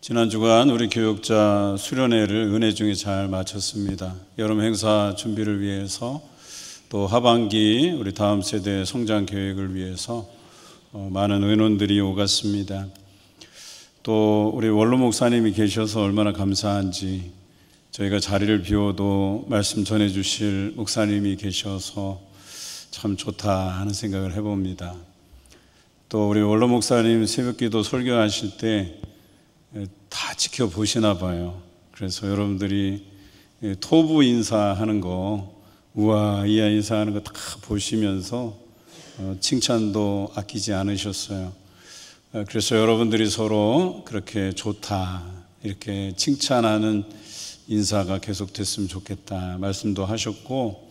지난 주간 우리 교육자 수련회를 은혜 중에 잘 마쳤습니다. 여름 행사 준비를 위해서 또 하반기 우리 다음 세대 성장 계획을 위해서 많은 의논들이 오갔습니다. 또 우리 원로 목사님이 계셔서 얼마나 감사한지, 저희가 자리를 비워도 말씀 전해주실 목사님이 계셔서 참 좋다 하는 생각을 해봅니다. 또 우리 원로 목사님 새벽기도 설교하실 때 다 지켜보시나 봐요. 그래서 여러분들이 토부 인사하는 거, 우와 이하 인사하는 거 다 보시면서 칭찬도 아끼지 않으셨어요. 그래서 여러분들이 서로 그렇게 좋다 이렇게 칭찬하는 인사가 계속됐으면 좋겠다 말씀도 하셨고,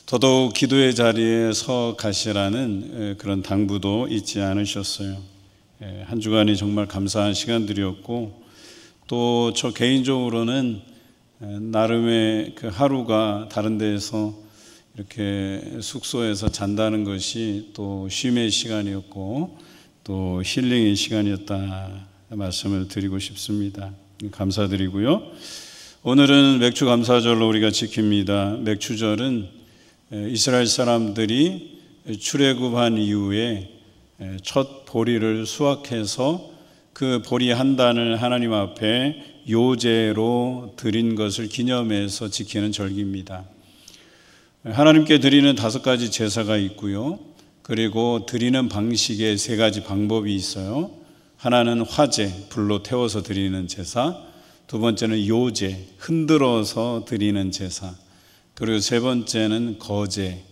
더더욱 기도의 자리에 서 가시라는 그런 당부도 잊지 않으셨어요. 한 주간이 정말 감사한 시간들이었고, 또 저 개인적으로는 나름의 그 하루가 다른 데에서 이렇게 숙소에서 잔다는 것이 또 쉼의 시간이었고 또 힐링의 시간이었다 말씀을 드리고 싶습니다. 감사드리고요. 오늘은 맥주 감사절로 우리가 지킵니다. 맥주절은 이스라엘 사람들이 출애굽한 이후에 첫 보리를 수확해서 그 보리 한 단을 하나님 앞에 요제로 드린 것을 기념해서 지키는 절기입니다. 하나님께 드리는 5가지 제사가 있고요. 그리고 드리는 방식에 3가지 방법이 있어요. 하나는 화제, 불로 태워서 드리는 제사. 두 번째는 요제, 흔들어서 드리는 제사. 그리고 세 번째는 거제,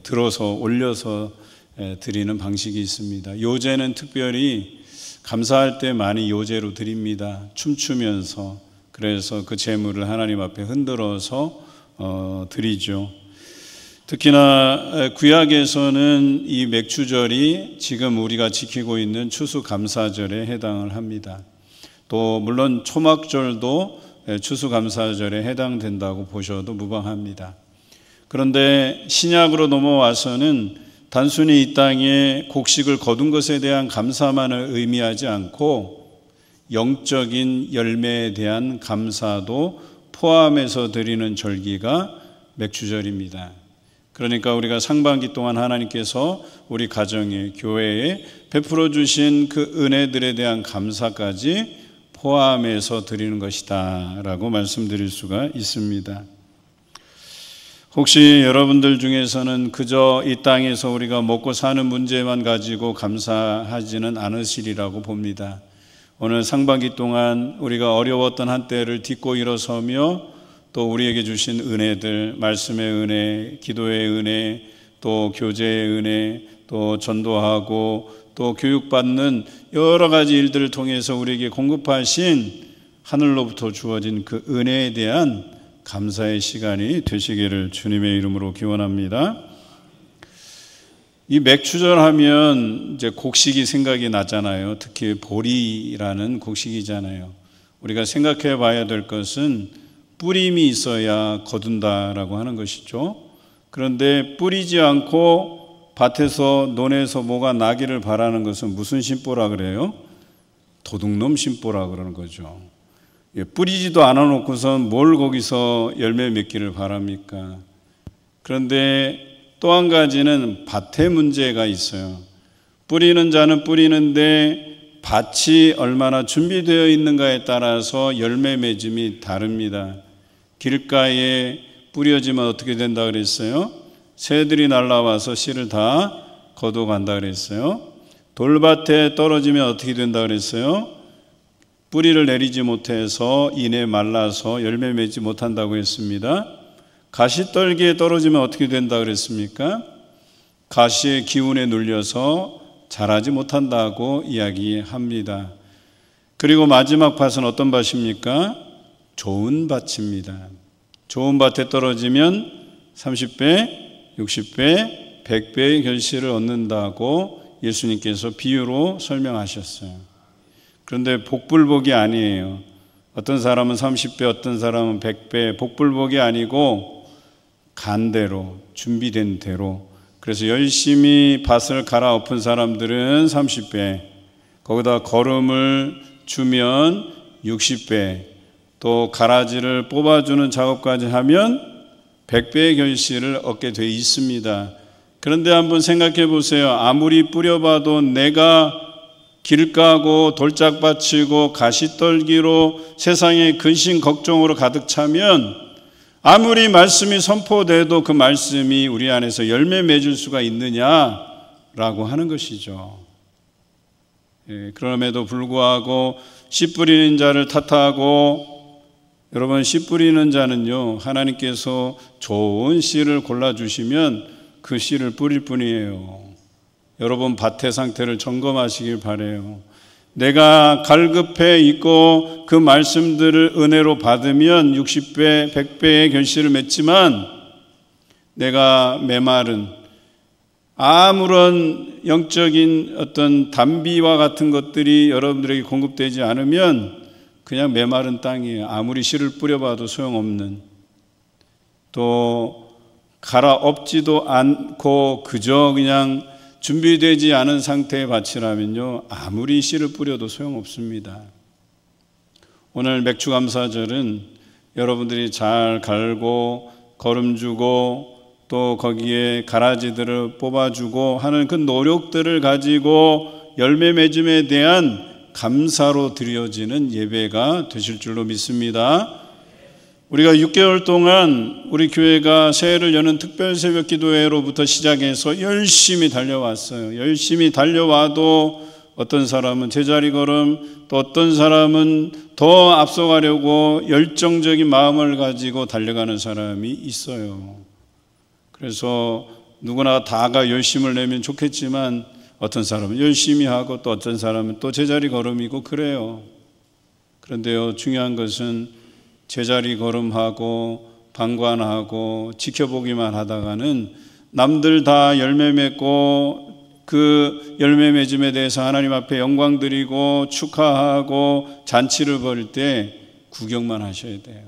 들어서 올려서 드리는 방식이 있습니다. 요제는 특별히 감사할 때 많이 요제로 드립니다. 춤추면서. 그래서 그 제물을 하나님 앞에 흔들어서 드리죠. 특히나 구약에서는 이 맥주절이 지금 우리가 지키고 있는 추수감사절에 해당을 합니다. 또 물론 초막절도 추수감사절에 해당된다고 보셔도 무방합니다. 그런데 신약으로 넘어와서는 단순히 이 땅에 곡식을 거둔 것에 대한 감사만을 의미하지 않고 영적인 열매에 대한 감사도 포함해서 드리는 절기가 맥주절입니다. 그러니까 우리가 상반기 동안 하나님께서 우리 가정에, 교회에 베풀어 주신 그 은혜들에 대한 감사까지 포함해서 드리는 것이다 라고 말씀드릴 수가 있습니다. 혹시 여러분들 중에서는 그저 이 땅에서 우리가 먹고 사는 문제만 가지고 감사하지는 않으시리라고 봅니다. 오늘 상반기 동안 우리가 어려웠던 한때를 딛고 일어서며 또 우리에게 주신 은혜들, 말씀의 은혜, 기도의 은혜, 또 교제의 은혜, 또 전도하고 또 교육받는 여러 가지 일들을 통해서 우리에게 공급하신 하늘로부터 주어진 그 은혜에 대한 감사의 시간이 되시기를 주님의 이름으로 기원합니다. 이 맥주절 하면 이제 곡식이 생각이 나잖아요. 특히 보리라는 곡식이잖아요. 우리가 생각해 봐야 될 것은 뿌림이 있어야 거둔다라고 하는 것이죠. 그런데 뿌리지 않고 밭에서 논에서 뭐가 나기를 바라는 것은 무슨 심보라 그래요? 도둑놈 심보라 그러는 거죠. 뿌리지도 않아 놓고선 뭘 거기서 열매 맺기를 바랍니까? 그런데 또 한 가지는 밭의 문제가 있어요. 뿌리는 자는 뿌리는데 밭이 얼마나 준비되어 있는가에 따라서 열매 맺음이 다릅니다. 길가에 뿌려지면 어떻게 된다 그랬어요? 새들이 날아와서 씨를 다 걷어간다 그랬어요. 돌밭에 떨어지면 어떻게 된다 그랬어요? 뿌리를 내리지 못해서 이내 말라서 열매 맺지 못한다고 했습니다. 가시떨기에 떨어지면 어떻게 된다 그랬습니까? 가시의 기운에 눌려서 자라지 못한다고 이야기합니다. 그리고 마지막 밭은 어떤 밭입니까? 좋은 밭입니다. 좋은 밭에 떨어지면 30배, 60배, 100배의 결실을 얻는다고 예수님께서 비유로 설명하셨어요. 그런데 복불복이 아니에요. 어떤 사람은 30배, 어떤 사람은 100배, 복불복이 아니고 간대로, 준비된 대로, 그래서 열심히 밭을 갈아엎은 사람들은 30배, 거기다 거름을 주면 60배, 또 가라지를 뽑아주는 작업까지 하면 100배의 결실을 얻게 돼 있습니다. 그런데 한번 생각해 보세요. 아무리 뿌려봐도 내가 길 까고 돌짝 받치고 가시떨기로 세상의 근심 걱정으로 가득 차면 아무리 말씀이 선포돼도 그 말씀이 우리 안에서 열매 맺을 수가 있느냐라고 하는 것이죠. 그럼에도 불구하고 씨 뿌리는 자를 탓하고, 여러분, 씨 뿌리는 자는요, 하나님께서 좋은 씨를 골라주시면 그 씨를 뿌릴 뿐이에요. 여러분 밭의 상태를 점검하시길 바라요. 내가 갈급해 있고 그 말씀들을 은혜로 받으면 60배, 100배의 결실을 맺지만, 내가 메마른 아무런 영적인 어떤 단비와 같은 것들이 여러분들에게 공급되지 않으면 그냥 메마른 땅이에요. 아무리 씨를 뿌려봐도 소용없는, 또 갈아엎지도 않고 그저 그냥 준비되지 않은 상태의 밭이라면요, 아무리 씨를 뿌려도 소용없습니다. 오늘 맥주감사절은 여러분들이 잘 갈고 거름주고 또 거기에 가라지들을 뽑아주고 하는 그 노력들을 가지고 열매 맺음에 대한 감사로 드려지는 예배가 되실 줄로 믿습니다. 우리가 6개월 동안 우리 교회가 새해를 여는 특별 새벽 기도회로부터 시작해서 열심히 달려왔어요. 열심히 달려와도 어떤 사람은 제자리 걸음, 또 어떤 사람은 더 앞서가려고 열정적인 마음을 가지고 달려가는 사람이 있어요. 그래서 누구나 다가 열심을 내면 좋겠지만 어떤 사람은 열심히 하고 또 어떤 사람은 또 제자리 걸음이고 그래요. 그런데요, 중요한 것은 제자리 걸음하고 방관하고 지켜보기만 하다가는 남들 다 열매 맺고 그 열매 맺음에 대해서 하나님 앞에 영광 드리고 축하하고 잔치를 벌일 때 구경만 하셔야 돼요.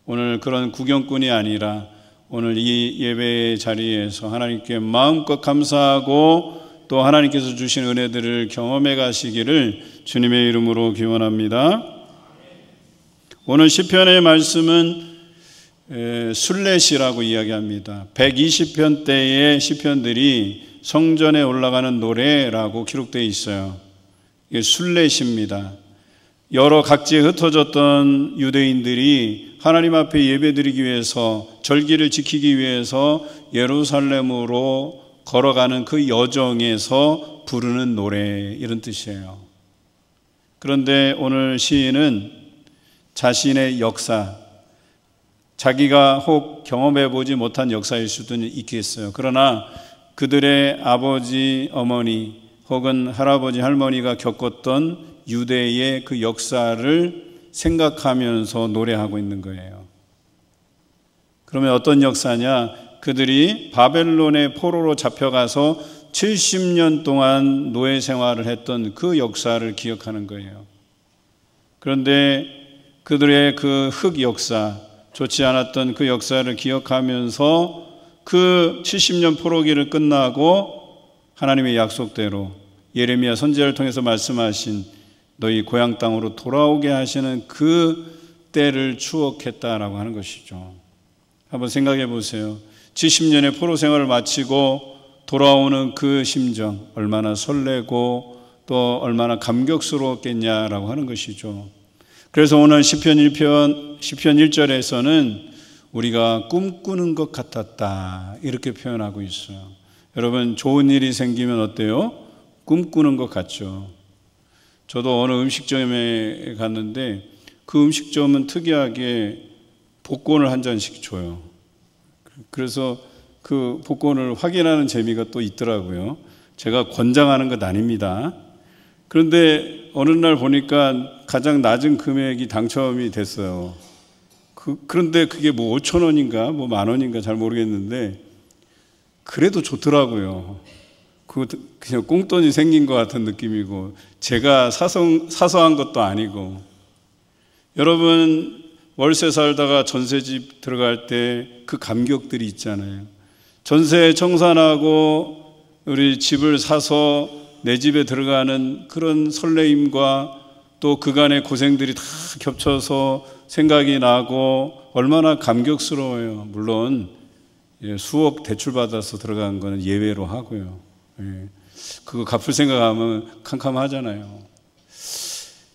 오늘 그런 구경꾼이 아니라 오늘 이 예배의 자리에서 하나님께 마음껏 감사하고 또 하나님께서 주신 은혜들을 경험해 가시기를 주님의 이름으로 기원합니다. 오늘 시편의 말씀은 순례시라고 이야기합니다. 120편 때의 시편들이 성전에 올라가는 노래라고 기록되어 있어요. 이게 순례시입니다. 여러 각지에 흩어졌던 유대인들이 하나님 앞에 예배드리기 위해서, 절기를 지키기 위해서 예루살렘으로 걸어가는 그 여정에서 부르는 노래, 이런 뜻이에요. 그런데 오늘 시인은 자신의 역사, 자기가 혹 경험해 보지 못한 역사일 수도 있겠어요. 그러나 그들의 아버지, 어머니 혹은 할아버지, 할머니가 겪었던 유대의 그 역사를 생각하면서 노래하고 있는 거예요. 그러면 어떤 역사냐? 그들이 바벨론의 포로로 잡혀가서 70년 동안 노예 생활을 했던 그 역사를 기억하는 거예요. 그런데 그들의 그 흑 역사, 좋지 않았던 그 역사를 기억하면서 그 70년 포로기를 끝나고 하나님의 약속대로 예레미야 선지자를 통해서 말씀하신 너희 고향 땅으로 돌아오게 하시는 그 때를 추억했다라고 하는 것이죠. 한번 생각해 보세요. 70년의 포로 생활을 마치고 돌아오는 그 심정, 얼마나 설레고 또 얼마나 감격스러웠겠냐라고 하는 것이죠. 그래서 오늘 시편 1절에서는 우리가 꿈꾸는 것 같았다, 이렇게 표현하고 있어요. 여러분, 좋은 일이 생기면 어때요? 꿈꾸는 것 같죠. 저도 어느 음식점에 갔는데 그 음식점은 특이하게 복권을 한 잔씩 줘요. 그래서 그 복권을 확인하는 재미가 또 있더라고요. 제가 권장하는 것 아닙니다. 그런데 어느 날 보니까 가장 낮은 금액이 당첨이 됐어요. 그런데 그게 뭐 5,000원인가 뭐 10,000원인가 잘 모르겠는데 그래도 좋더라고요. 그냥 꽁돈이 생긴 것 같은 느낌이고, 제가 사서 한 것도 아니고. 여러분, 월세 살다가 전세집 들어갈 때 그 감격들이 있잖아요. 전세 청산하고 우리 집을 사서 내 집에 들어가는 그런 설레임과 또 그간의 고생들이 다 겹쳐서 생각이 나고 얼마나 감격스러워요. 물론 수억 대출받아서 들어간 거는 예외로 하고요. 그거 갚을 생각하면 캄캄하잖아요.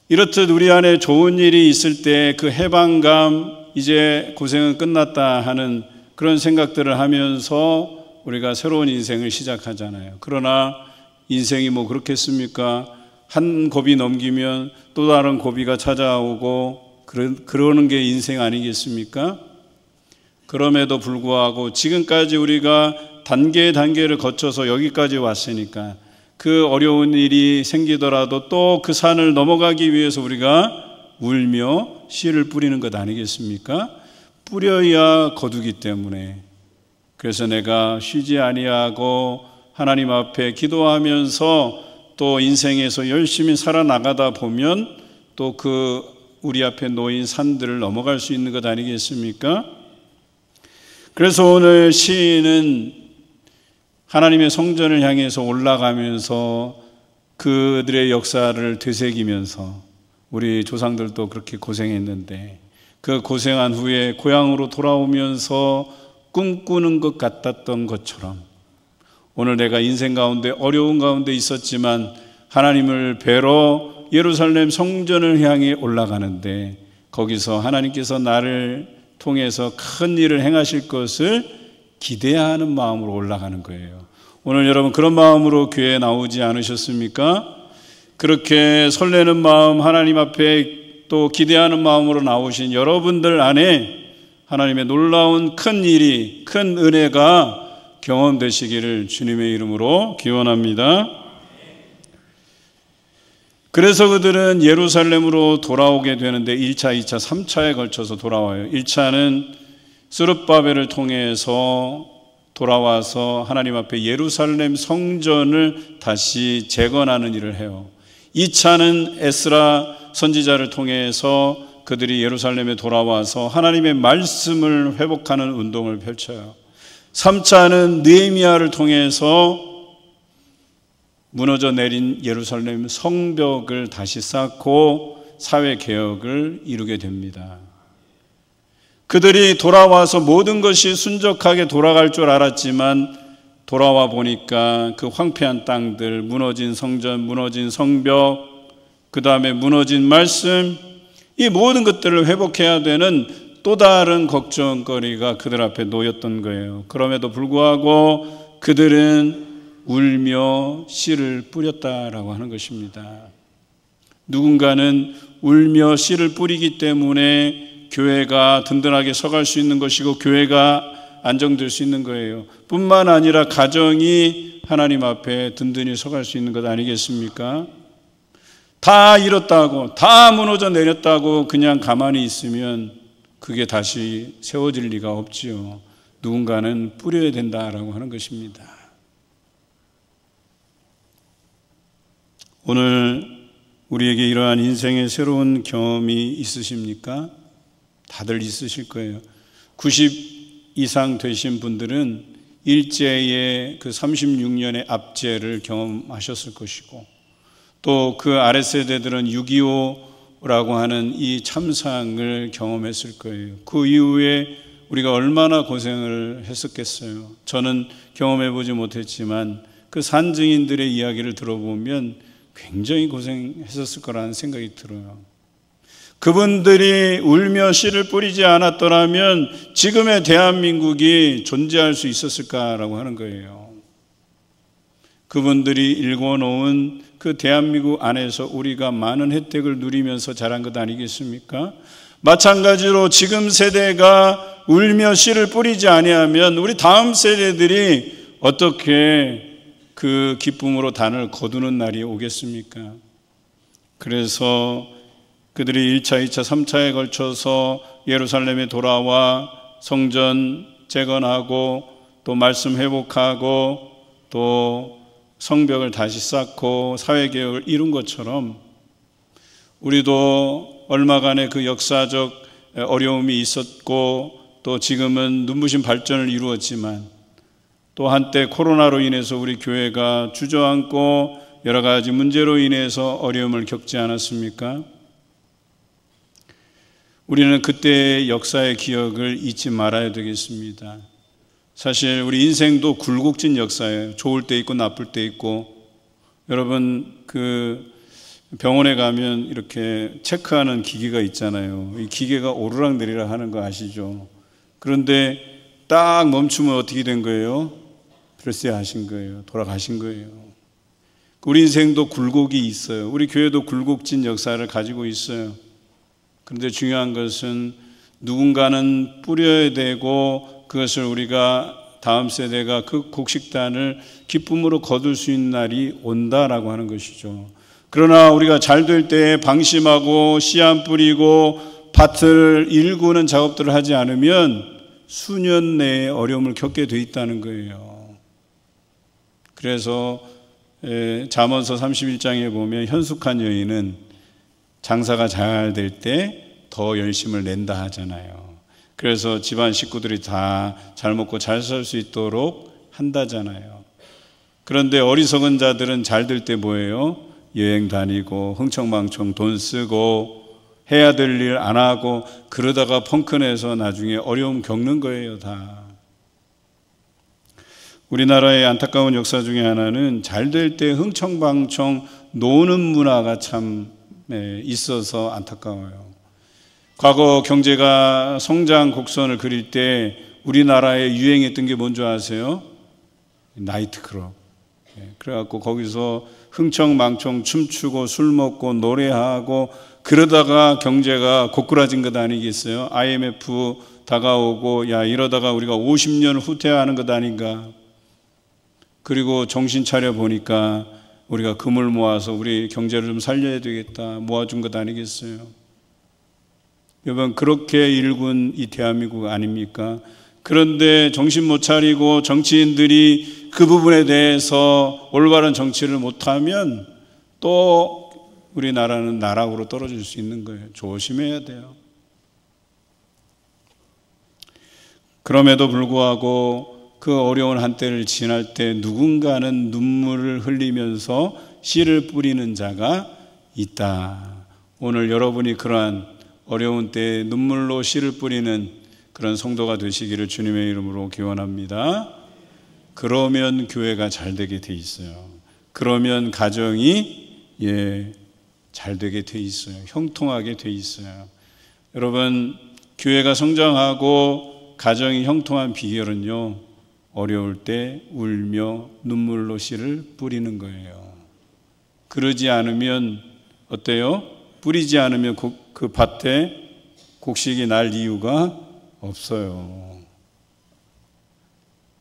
이렇듯 우리 안에 좋은 일이 있을 때 그 해방감, 이제 고생은 끝났다 하는 그런 생각들을 하면서 우리가 새로운 인생을 시작하잖아요. 그러나 인생이 뭐 그렇겠습니까? 한 고비 넘기면 또 다른 고비가 찾아오고 그러는 게 인생 아니겠습니까? 그럼에도 불구하고 지금까지 우리가 단계를 거쳐서 여기까지 왔으니까 그 어려운 일이 생기더라도 또 그 산을 넘어가기 위해서 우리가 울며 씨를 뿌리는 것 아니겠습니까? 뿌려야 거두기 때문에. 그래서 내가 쉬지 아니하고 하나님 앞에 기도하면서 또 인생에서 열심히 살아나가다 보면 또 그 우리 앞에 놓인 산들을 넘어갈 수 있는 것 아니겠습니까? 그래서 오늘 시인은 하나님의 성전을 향해서 올라가면서 그들의 역사를 되새기면서 우리 조상들도 그렇게 고생했는데 그 고생한 후에 고향으로 돌아오면서 꿈꾸는 것 같았던 것처럼 오늘 내가 인생 가운데 어려운 가운데 있었지만 하나님을 뵈러 예루살렘 성전을 향해 올라가는데 거기서 하나님께서 나를 통해서 큰 일을 행하실 것을 기대하는 마음으로 올라가는 거예요. 오늘 여러분 그런 마음으로 교회에 나오지 않으셨습니까? 그렇게 설레는 마음, 하나님 앞에 또 기대하는 마음으로 나오신 여러분들 안에 하나님의 놀라운 큰 일이, 큰 은혜가 경험되시기를 주님의 이름으로 기원합니다. 그래서 그들은 예루살렘으로 돌아오게 되는데 1차, 2차, 3차에 걸쳐서 돌아와요. 1차는 스룹바벨을 통해서 돌아와서 하나님 앞에 예루살렘 성전을 다시 재건하는 일을 해요. 2차는 에스라 선지자를 통해서 그들이 예루살렘에 돌아와서 하나님의 말씀을 회복하는 운동을 펼쳐요. 3차는 느헤미야를 통해서 무너져 내린 예루살렘 성벽을 다시 쌓고 사회개혁을 이루게 됩니다. 그들이 돌아와서 모든 것이 순적하게 돌아갈 줄 알았지만 돌아와 보니까 그 황폐한 땅들, 무너진 성전, 무너진 성벽, 그 다음에 무너진 말씀, 이 모든 것들을 회복해야 되는 또 다른 걱정거리가 그들 앞에 놓였던 거예요. 그럼에도 불구하고 그들은 울며 씨를 뿌렸다라고 하는 것입니다. 누군가는 울며 씨를 뿌리기 때문에 교회가 든든하게 서갈 수 있는 것이고 교회가 안정될 수 있는 거예요. 뿐만 아니라 가정이 하나님 앞에 든든히 서갈 수 있는 것 아니겠습니까? 다 잃었다고, 다 무너져 내렸다고 그냥 가만히 있으면 그게 다시 세워질 리가 없지요. 누군가는 뿌려야 된다라고 하는 것입니다. 오늘 우리에게 이러한 인생의 새로운 경험이 있으십니까? 다들 있으실 거예요. 90 이상 되신 분들은 일제의 그 36년의 압제를 경험하셨을 것이고 또 그 아랫세대들은 6.25라고 하는 이 참상을 경험했을 거예요. 그 이후에 우리가 얼마나 고생을 했었겠어요. 저는 경험해보지 못했지만 그 산증인들의 이야기를 들어보면 굉장히 고생했었을 거라는 생각이 들어요. 그분들이 울며 씨를 뿌리지 않았더라면 지금의 대한민국이 존재할 수 있었을까라고 하는 거예요. 그분들이 일궈놓은 그 대한민국 안에서 우리가 많은 혜택을 누리면서 자란 것 아니겠습니까? 마찬가지로 지금 세대가 울며 씨를 뿌리지 아니하면 우리 다음 세대들이 어떻게 그 기쁨으로 단을 거두는 날이 오겠습니까? 그래서 그들이 1차, 2차, 3차에 걸쳐서 예루살렘에 돌아와 성전 재건하고 또 말씀 회복하고 또 성벽을 다시 쌓고 사회개혁을 이룬 것처럼 우리도 얼마간의 그 역사적 어려움이 있었고 또 지금은 눈부신 발전을 이루었지만 또 한때 코로나로 인해서 우리 교회가 주저앉고 여러 가지 문제로 인해서 어려움을 겪지 않았습니까? 우리는 그때의 역사의 기억을 잊지 말아야 되겠습니다. 사실 우리 인생도 굴곡진 역사예요. 좋을 때 있고 나쁠 때 있고. 여러분 병원에 가면 이렇게 체크하는 기계가 있잖아요. 이 기계가 오르락내리락 하는 거 아시죠? 그런데 딱 멈추면 어떻게 된 거예요? 글쎄 하신 거예요. 돌아가신 거예요. 우리 인생도 굴곡이 있어요. 우리 교회도 굴곡진 역사를 가지고 있어요. 그런데 중요한 것은 누군가는 뿌려야 되고 그것을 우리가 다음 세대가 그 곡식단을 기쁨으로 거둘 수 있는 날이 온다라고 하는 것이죠. 그러나 우리가 잘 될 때 방심하고 씨앗 뿌리고 밭을 일구는 작업들을 하지 않으면 수년 내에 어려움을 겪게 돼 있다는 거예요. 그래서 잠언서 31장에 보면 현숙한 여인은 장사가 잘 될 때 더 열심을 낸다 하잖아요. 그래서 집안 식구들이 다 잘 먹고 잘 살 수 있도록 한다잖아요. 그런데 어리석은 자들은 잘 될 때 뭐예요? 여행 다니고 흥청망청 돈 쓰고 해야 될 일 안 하고 그러다가 펑크내서 나중에 어려움 겪는 거예요, 다. 우리나라의 안타까운 역사 중에 하나는 잘 될 때 흥청망청 노는 문화가 참 있어서 안타까워요. 과거 경제가 성장 곡선을 그릴 때 우리나라에 유행했던 게 뭔지 아세요? 나이트클럽. 그래갖고 거기서 흥청망청 춤추고 술 먹고 노래하고 그러다가 경제가 고꾸라진 것 아니겠어요? IMF 다가오고 야 이러다가 우리가 50년 후퇴하는 것 아닌가? 그리고 정신 차려 보니까 우리가 금을 모아서 우리 경제를 좀 살려야 되겠다 모아준 것 아니겠어요? 여러분 그렇게 일군 이 대한민국 아닙니까? 그런데 정신 못 차리고 정치인들이 그 부분에 대해서 올바른 정치를 못하면 또 우리나라는 나락으로 떨어질 수 있는 거예요. 조심해야 돼요. 그럼에도 불구하고 그 어려운 한때를 지날 때 누군가는 눈물을 흘리면서 씨를 뿌리는 자가 있다. 오늘 여러분이 그러한 어려운 때에 눈물로 씨를 뿌리는 그런 성도가 되시기를 주님의 이름으로 기원합니다. 그러면 교회가 잘 되게 돼 있어요. 그러면 가정이 잘 되게 돼 있어요. 형통하게 돼 있어요. 여러분 교회가 성장하고 가정이 형통한 비결은요, 어려울 때 울며 눈물로 씨를 뿌리는 거예요. 그러지 않으면 어때요? 뿌리지 않으면 그 밭에 곡식이 날 이유가 없어요.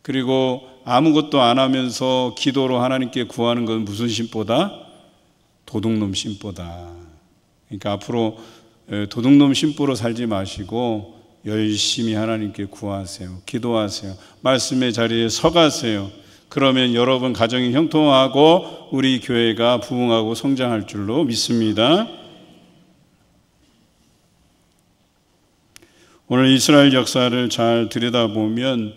그리고 아무것도 안 하면서 기도로 하나님께 구하는 건 무슨 심보다? 도둑놈 심보다. 그러니까 앞으로 도둑놈 심보로 살지 마시고 열심히 하나님께 구하세요. 기도하세요. 말씀의 자리에 서가세요. 그러면 여러분 가정이 형통하고 우리 교회가 부흥하고 성장할 줄로 믿습니다. 오늘 이스라엘 역사를 잘 들여다보면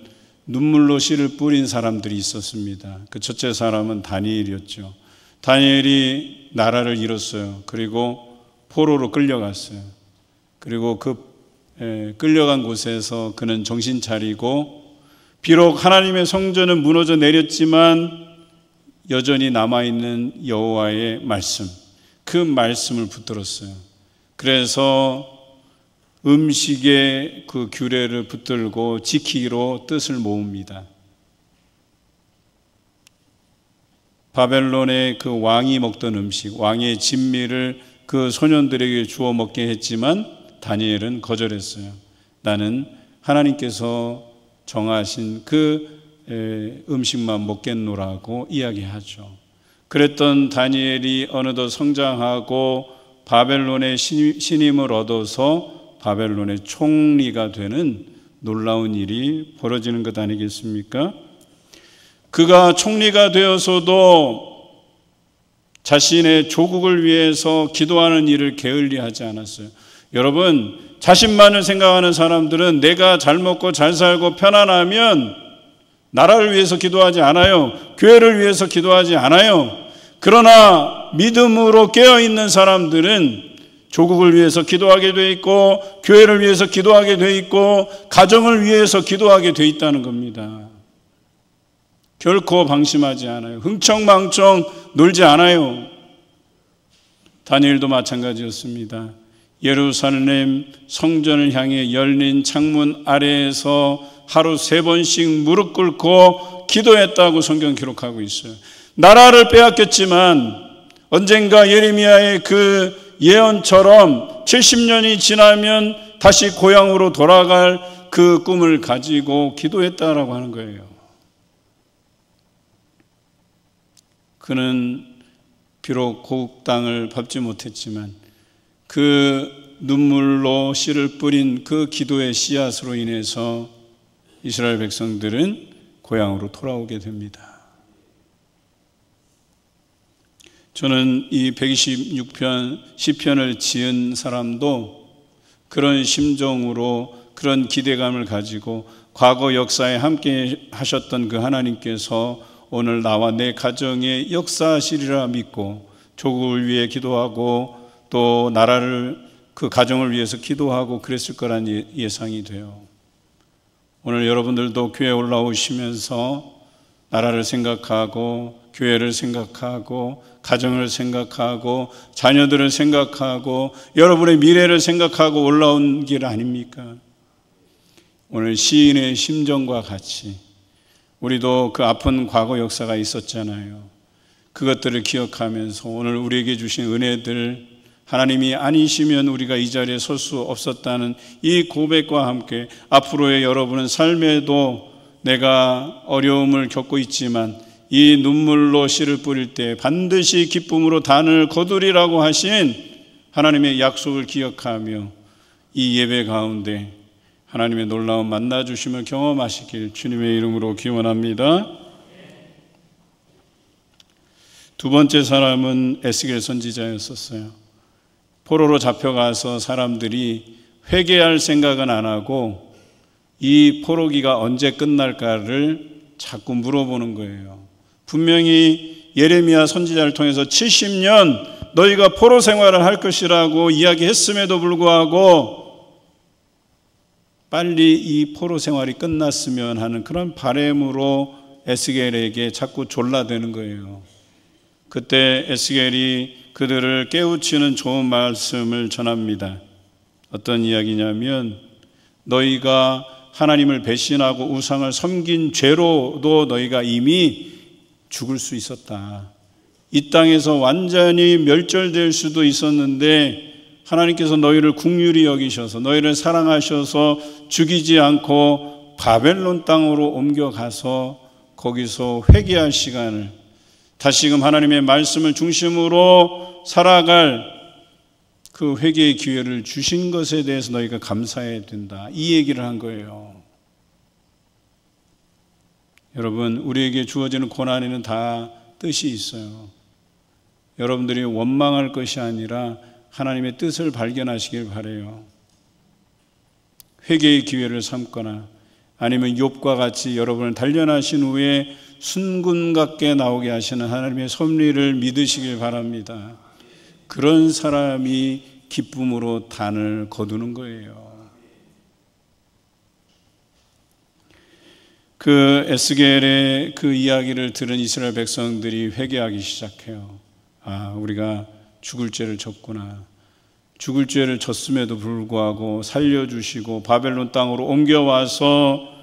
눈물로 씨를 뿌린 사람들이 있었습니다. 그 첫째 사람은 다니엘이었죠. 다니엘이 나라를 잃었어요. 그리고 포로로 끌려갔어요. 그리고 끌려간 곳에서 그는 정신 차리고 비록 하나님의 성전은 무너져 내렸지만 여전히 남아있는 여호와의 말씀, 그 말씀을 붙들었어요. 그래서 음식의 그 규례를 붙들고 지키기로 뜻을 모읍니다. 바벨론의 그 왕이 먹던 음식, 왕의 진미를 그 소년들에게 주워 먹게 했지만 다니엘은 거절했어요. 나는 하나님께서 정하신 그 음식만 먹겠노라고 이야기하죠. 그랬던 다니엘이 어느덧 성장하고 바벨론의 신임을 얻어서 바벨론의 총리가 되는 놀라운 일이 벌어지는 것 아니겠습니까? 그가 총리가 되어서도 자신의 조국을 위해서 기도하는 일을 게을리하지 않았어요. 여러분, 자신만을 생각하는 사람들은 내가 잘 먹고 잘 살고 편안하면 나라를 위해서 기도하지 않아요. 교회를 위해서 기도하지 않아요. 그러나 믿음으로 깨어있는 사람들은 조국을 위해서 기도하게 돼 있고, 교회를 위해서 기도하게 돼 있고, 가정을 위해서 기도하게 돼 있다는 겁니다. 결코 방심하지 않아요. 흥청망청 놀지 않아요. 다니엘도 마찬가지였습니다. 예루살렘 성전을 향해 열린 창문 아래에서 하루 3번씩 무릎 꿇고 기도했다고 성경 기록하고 있어요. 나라를 빼앗겼지만 언젠가 예레미야의 그 예언처럼 70년이 지나면 다시 고향으로 돌아갈 그 꿈을 가지고 기도했다라고 하는 거예요. 그는 비록 고국 땅을 밟지 못했지만 그 눈물로 씨를 뿌린 그 기도의 씨앗으로 인해서 이스라엘 백성들은 고향으로 돌아오게 됩니다. 저는 이 126편 시편을 지은 사람도 그런 심정으로, 그런 기대감을 가지고 과거 역사에 함께 하셨던 그 하나님께서 오늘 나와 내 가정에 역사하시리라 믿고 조국을 위해 기도하고 또 나라를, 그 가정을 위해서 기도하고 그랬을 거란 예상이 돼요. 오늘 여러분들도 교회에 올라오시면서 나라를 생각하고 교회를 생각하고 가정을 생각하고 자녀들을 생각하고 여러분의 미래를 생각하고 올라온 길 아닙니까? 오늘 시인의 심정과 같이 우리도 그 아픈 과거 역사가 있었잖아요. 그것들을 기억하면서 오늘 우리에게 주신 은혜들, 하나님이 아니시면 우리가 이 자리에 설 수 없었다는 이 고백과 함께 앞으로의 여러분은 삶에도 내가 어려움을 겪고 있지만 이 눈물로 씨를 뿌릴 때 반드시 기쁨으로 단을 거두리라고 하신 하나님의 약속을 기억하며 이 예배 가운데 하나님의 놀라운 만나주심을 경험하시길 주님의 이름으로 기원합니다. 두 번째 사람은 에스겔 선지자였었어요. 포로로 잡혀가서 사람들이 회개할 생각은 안 하고 이 포로기가 언제 끝날까를 자꾸 물어보는 거예요. 분명히 예레미야 선지자를 통해서 70년 너희가 포로 생활을 할 것이라고 이야기했음에도 불구하고 빨리 이 포로 생활이 끝났으면 하는 그런 바람으로 에스겔에게 자꾸 졸라대는 거예요. 그때 에스겔이 그들을 깨우치는 좋은 말씀을 전합니다. 어떤 이야기냐면 너희가 하나님을 배신하고 우상을 섬긴 죄로도 너희가 이미 죽을 수 있었다. 이 땅에서 완전히 멸절될 수도 있었는데 하나님께서 너희를 긍휼히 여기셔서 너희를 사랑하셔서 죽이지 않고 바벨론 땅으로 옮겨가서 거기서 회개할 시간을, 다시금 하나님의 말씀을 중심으로 살아갈 그 회개의 기회를 주신 것에 대해서 너희가 감사해야 된다. 이 얘기를 한 거예요. 여러분, 우리에게 주어지는 고난에는 다 뜻이 있어요. 여러분들이 원망할 것이 아니라 하나님의 뜻을 발견하시길 바라요. 회개의 기회를 삼거나 아니면 욥과 같이 여러분을 단련하신 후에 순금 같게 나오게 하시는 하나님의 섭리를 믿으시길 바랍니다. 그런 사람이 기쁨으로 단을 거두는 거예요. 그 에스겔의 그 이야기를 들은 이스라엘 백성들이 회개하기 시작해요. 아, 우리가 죽을 죄를 졌구나. 죽을 죄를 졌음에도 불구하고 살려주시고 바벨론 땅으로 옮겨와서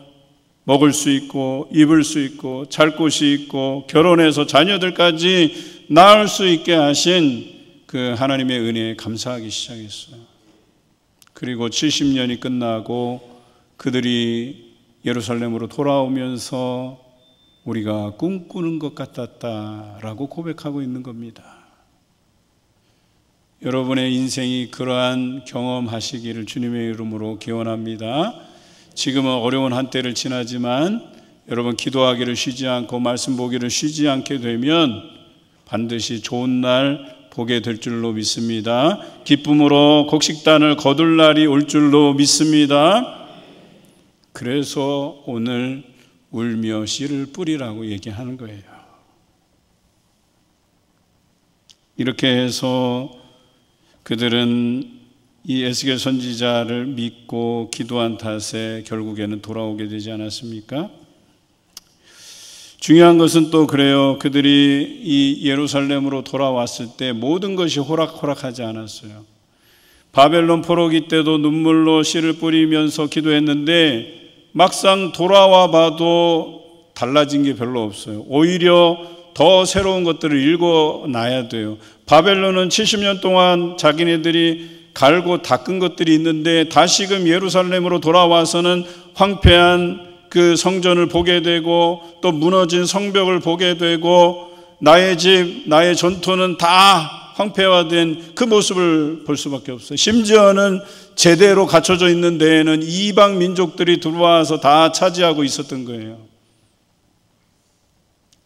먹을 수 있고 입을 수 있고 잘 곳이 있고 결혼해서 자녀들까지 낳을 수 있게 하신 그 하나님의 은혜에 감사하기 시작했어요. 그리고 70년이 끝나고 그들이 예루살렘으로 돌아오면서 우리가 꿈꾸는 것 같았다라고 고백하고 있는 겁니다. 여러분의 인생이 그러한 경험하시기를 주님의 이름으로 기원합니다. 지금은 어려운 한때를 지나지만 여러분 기도하기를 쉬지 않고 말씀 보기를 쉬지 않게 되면 반드시 좋은 날 보게 될 줄로 믿습니다. 기쁨으로 곡식단을 거둘 날이 올 줄로 믿습니다. 그래서 오늘 울며 씨를 뿌리라고 얘기하는 거예요. 이렇게 해서 그들은 이 에스겔 선지자를 믿고 기도한 탓에 결국에는 돌아오게 되지 않았습니까? 중요한 것은 또 그래요. 그들이 이 예루살렘으로 돌아왔을 때 모든 것이 호락호락하지 않았어요. 바벨론 포로기 때도 눈물로 씨를 뿌리면서 기도했는데 막상 돌아와 봐도 달라진 게 별로 없어요. 오히려 더 새로운 것들을 읽어놔야 돼요. 바벨론은 70년 동안 자기네들이 갈고 닦은 것들이 있는데 다시금 예루살렘으로 돌아와서는 황폐한 그 성전을 보게 되고 또 무너진 성벽을 보게 되고 나의 집, 나의 전토는 다 황폐화된 그 모습을 볼 수밖에 없어요. 심지어는 제대로 갖춰져 있는 데에는 이방 민족들이 들어와서 다 차지하고 있었던 거예요.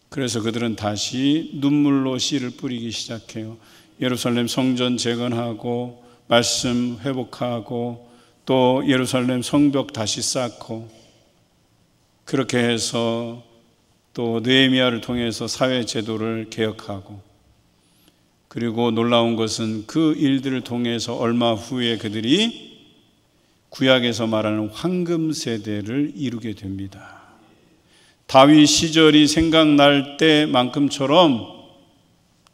그래서 그들은 다시 눈물로 씨를 뿌리기 시작해요. 예루살렘 성전 재건하고 말씀 회복하고 또 예루살렘 성벽 다시 쌓고 그렇게 해서 또 느헤미야를 통해서 사회 제도를 개혁하고 그리고 놀라운 것은 그 일들을 통해서 얼마 후에 그들이 구약에서 말하는 황금 세대를 이루게 됩니다. 다윗 시절이 생각날 때만큼처럼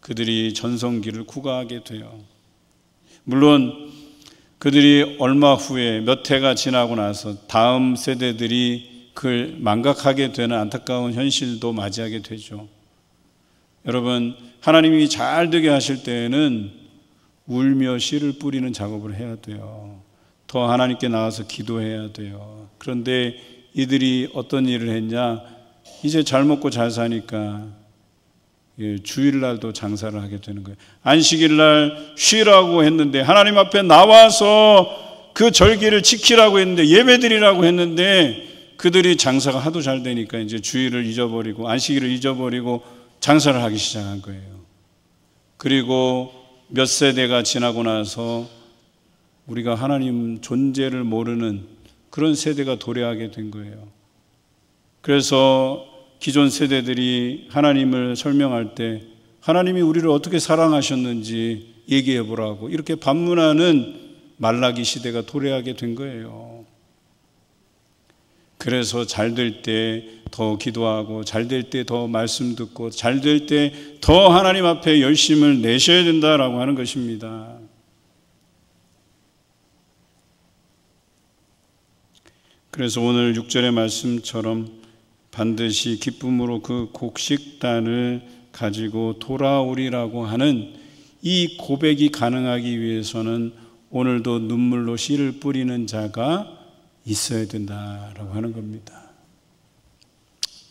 그들이 전성기를 구가하게 돼요. 물론 그들이 얼마 후에 몇 해가 지나고 나서 다음 세대들이 그걸 망각하게 되는 안타까운 현실도 맞이하게 되죠. 여러분, 하나님이 잘 되게 하실 때에는 울며 씨를 뿌리는 작업을 해야 돼요. 더 하나님께 나와서 기도해야 돼요. 그런데 이들이 어떤 일을 했냐? 이제 잘 먹고 잘 사니까 주일날도 장사를 하게 되는 거예요. 안식일날 쉬라고 했는데 하나님 앞에 나와서 그 절기를 지키라고 했는데 예배드리라고 했는데 그들이 장사가 하도 잘 되니까 이제 주일을 잊어버리고 안식일을 잊어버리고 장사를 하기 시작한 거예요. 그리고 몇 세대가 지나고 나서 우리가 하나님 존재를 모르는 그런 세대가 도래하게 된 거예요. 그래서 기존 세대들이 하나님을 설명할 때 하나님이 우리를 어떻게 사랑하셨는지 얘기해 보라고 이렇게 반문하는 말라기 시대가 도래하게 된 거예요. 그래서 잘 될 때 더 기도하고 잘 될 때 더 말씀 듣고 잘 될 때 더 하나님 앞에 열심을 내셔야 된다라고 하는 것입니다. 그래서 오늘 6절의 말씀처럼 반드시 기쁨으로 그 곡식단을 가지고 돌아오리라고 하는 이 고백이 가능하기 위해서는 오늘도 눈물로 씨를 뿌리는 자가 있어야 된다라고 하는 겁니다.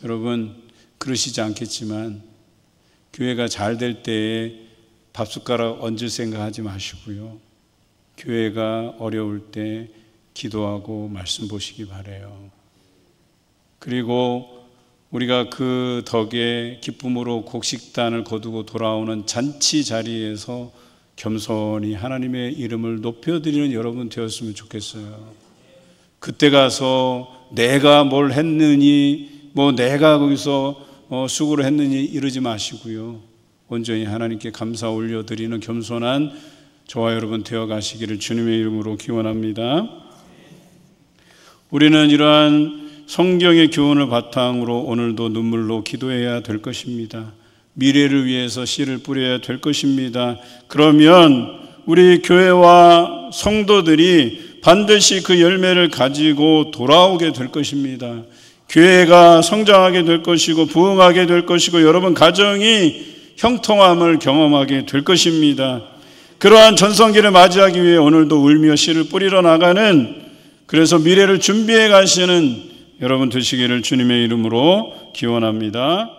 여러분, 그러시지 않겠지만 교회가 잘 될 때에 밥숟가락 얹을 생각하지 마시고요. 교회가 어려울 때 기도하고 말씀 보시기 바라요. 그리고 우리가 그 덕에 기쁨으로 곡식단을 거두고 돌아오는 잔치 자리에서 겸손히 하나님의 이름을 높여드리는 여러분 되었으면 좋겠어요. 그때 가서 내가 뭘 했느니 내가 거기서 수고를 했느니 이러지 마시고요. 온전히 하나님께 감사 올려드리는 겸손한 저와 여러분 되어 가시기를 주님의 이름으로 기원합니다. 우리는 이러한 성경의 교훈을 바탕으로 오늘도 눈물로 기도해야 될 것입니다. 미래를 위해서 씨를 뿌려야 될 것입니다. 그러면 우리 교회와 성도들이 반드시 그 열매를 가지고 돌아오게 될 것입니다. 교회가 성장하게 될 것이고 부흥하게 될 것이고 여러분 가정이 형통함을 경험하게 될 것입니다. 그러한 전성기를 맞이하기 위해 오늘도 울며 씨를 뿌리러 나가는 그래서 미래를 준비해 가시는 여러분 되시기를 주님의 이름으로 기원합니다.